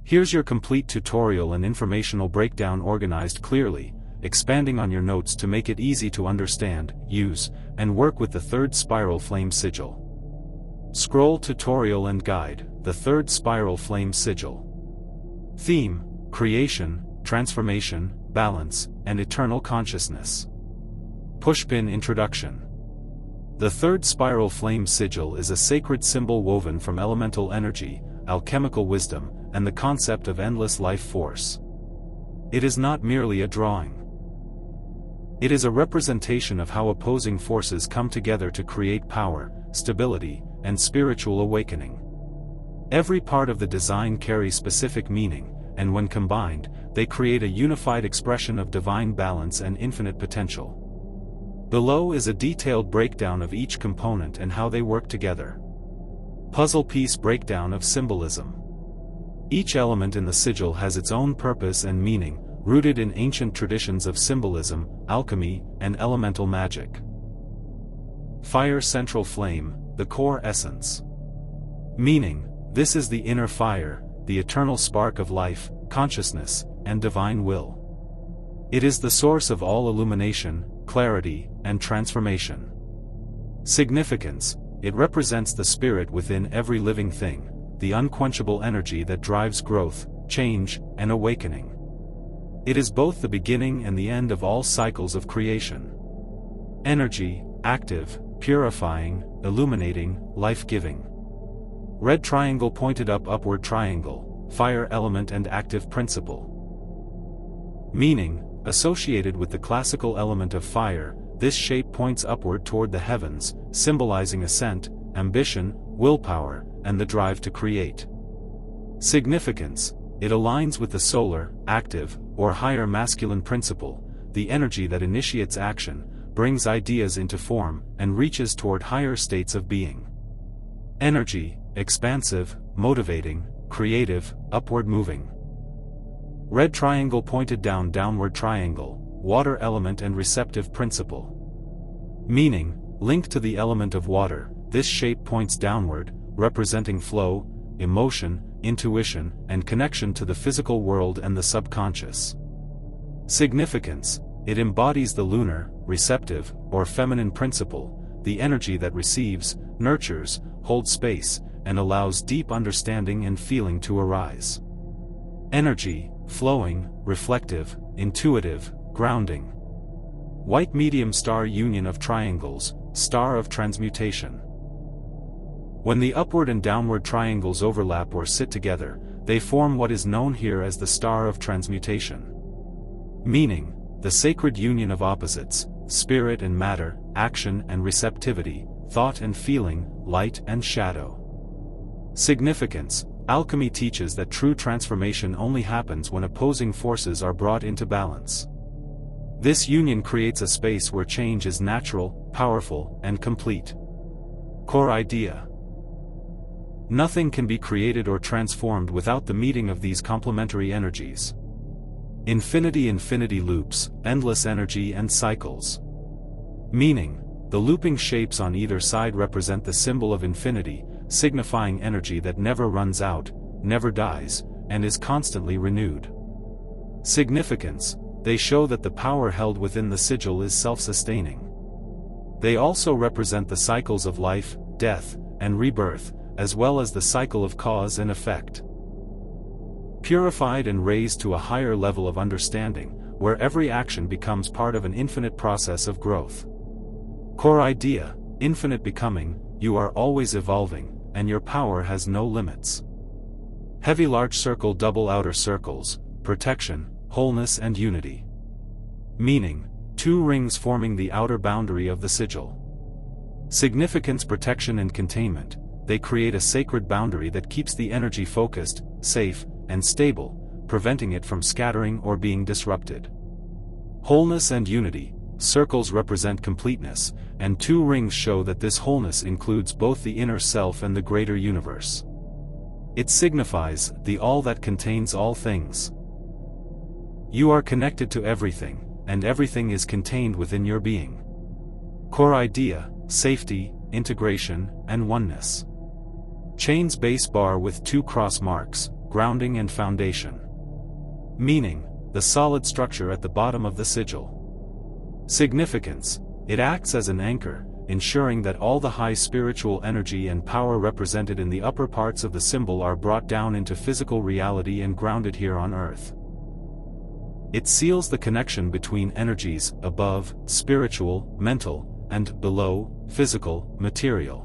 Here's your complete tutorial and informational breakdown organized clearly, expanding on your notes to make it easy to understand, use, and work with the third spiral flame sigil. Scroll tutorial and guide, the third spiral flame sigil. Theme: creation, transformation, balance, and eternal consciousness. Pushpin introduction. The third spiral flame sigil is a sacred symbol woven from elemental energy, alchemical wisdom, and the concept of endless life force. It is not merely a drawing. It is a representation of how opposing forces come together to create power, stability, and spiritual awakening. Every part of the design carries specific meaning, and when combined, they create a unified expression of divine balance and infinite potential. Below is a detailed breakdown of each component and how they work together. Puzzle piece breakdown of symbolism. Each element in the sigil has its own purpose and meaning, rooted in ancient traditions of symbolism, alchemy, and elemental magic. Fire central flame, the core essence. Meaning: this is the inner fire, the eternal spark of life, consciousness, and divine will. It is the source of all illumination, clarity, and transformation. Significance: it represents the spirit within every living thing, the unquenchable energy that drives growth, change, and awakening. It is both the beginning and the end of all cycles of creation. Energy: active, purifying, illuminating, life-giving. Red triangle pointed up, upward triangle, fire element and active principle. Meaning: associated with the classical element of fire, this shape points upward toward the heavens, symbolizing ascent, ambition, willpower, and the drive to create. Significance: it aligns with the solar, active, or higher masculine principle, the energy that initiates action, brings ideas into form, and reaches toward higher states of being. Energy: expansive, motivating, creative, upward moving. Red triangle pointed down, downward triangle, water element and receptive principle. Meaning: linked to the element of water, this shape points downward, representing flow, emotion, intuition, and connection to the physical world and the subconscious. Significance: it embodies the lunar, receptive, or feminine principle, the energy that receives, nurtures, holds space, and allows deep understanding and feeling to arise. Energy: flowing, reflective, intuitive, grounding. White medium star union of triangles, star of transmutation. When the upward and downward triangles overlap or sit together, they form what is known here as the star of transmutation. Meaning: the sacred union of opposites, spirit and matter, action and receptivity, thought and feeling, light and shadow. Significance: alchemy teaches that true transformation only happens when opposing forces are brought into balance. This union creates a space where change is natural, powerful, and complete. Core idea: nothing can be created or transformed without the meeting of these complementary energies. Infinity loops, endless energy and cycles. Meaning: the looping shapes on either side represent the symbol of infinity, signifying energy that never runs out, never dies, and is constantly renewed. Significance: they show that the power held within the sigil is self-sustaining. They also represent the cycles of life, death, and rebirth, as well as the cycle of cause and effect. Purified and raised to a higher level of understanding, where every action becomes part of an infinite process of growth. Core idea: infinite becoming, you are always evolving, and your power has no limits. Heavy large circle, double outer circles, protection, wholeness and unity. Meaning: two rings forming the outer boundary of the sigil. Significance: protection and containment, they create a sacred boundary that keeps the energy focused, safe, and stable, preventing it from scattering or being disrupted. Wholeness and unity, circles represent completeness, and two rings show that this wholeness includes both the inner self and the greater universe. It signifies the all that contains all things. You are connected to everything, and everything is contained within your being. Core idea: safety, integration, and oneness. Chains base bar with two cross marks, grounding and foundation. Meaning, the solid structure at the bottom of the sigil. Significance: it acts as an anchor, ensuring that all the high spiritual energy and power represented in the upper parts of the symbol are brought down into physical reality and grounded here on Earth. It seals the connection between energies above, spiritual, mental, and below, physical, material.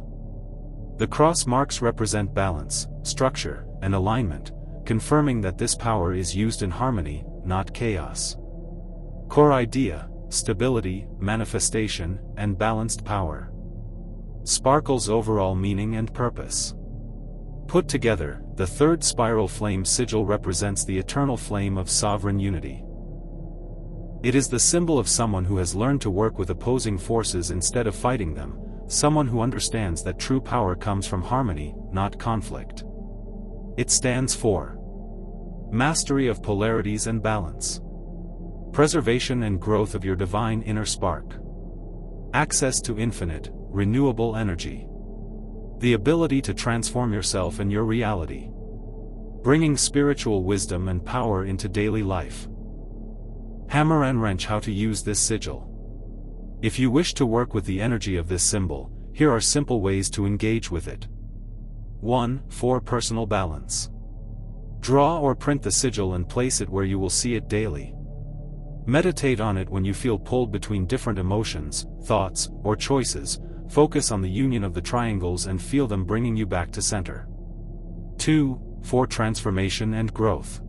The cross marks represent balance, structure, and alignment, confirming that this power is used in harmony, not chaos. Core idea: stability, manifestation, and balanced power. Sparkle's overall meaning and purpose. Put together, the third spiral flame sigil represents the eternal flame of sovereign unity. It is the symbol of someone who has learned to work with opposing forces instead of fighting them, someone who understands that true power comes from harmony, not conflict. It stands for mastery of polarities and balance, preservation and growth of your divine inner spark, access to infinite, renewable energy, the ability to transform yourself and your reality, bringing spiritual wisdom and power into daily life. Hammer and wrench: how to use this sigil. If you wish to work with the energy of this symbol, here are simple ways to engage with it. 1. For personal balance. Draw or print the sigil and place it where you will see it daily. Meditate on it when you feel pulled between different emotions, thoughts, or choices. Focus on the union of the triangles and feel them bringing you back to center. 2. For transformation and growth.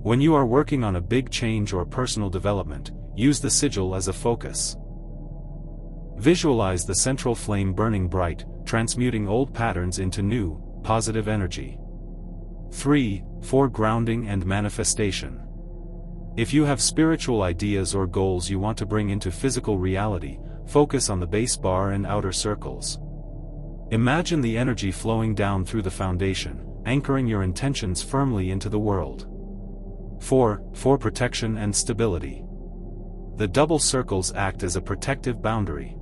When you are working on a big change or personal development, use the sigil as a focus. Visualize the central flame burning bright, transmuting old patterns into new, positive energy. 3. For grounding and manifestation. If you have spiritual ideas or goals you want to bring into physical reality, focus on the base bar and outer circles. Imagine the energy flowing down through the foundation, anchoring your intentions firmly into the world. 4. For protection and stability. The double circles act as a protective boundary.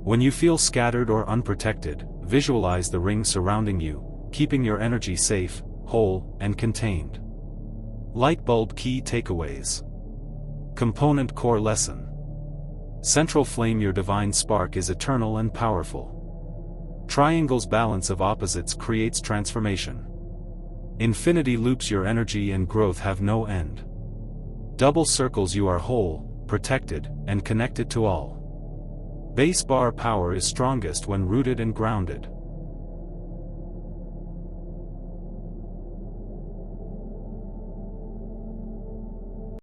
When you feel scattered or unprotected, visualize the ring surrounding you, keeping your energy safe, whole, and contained. Light bulb key takeaways. Component core lesson. Central flame: your divine spark is eternal and powerful. Triangles: balance of opposites creates transformation. Infinity loops: your energy and growth have no end. Double circles: you are whole, protected, and connected to all. Base bar: power is strongest when rooted and grounded.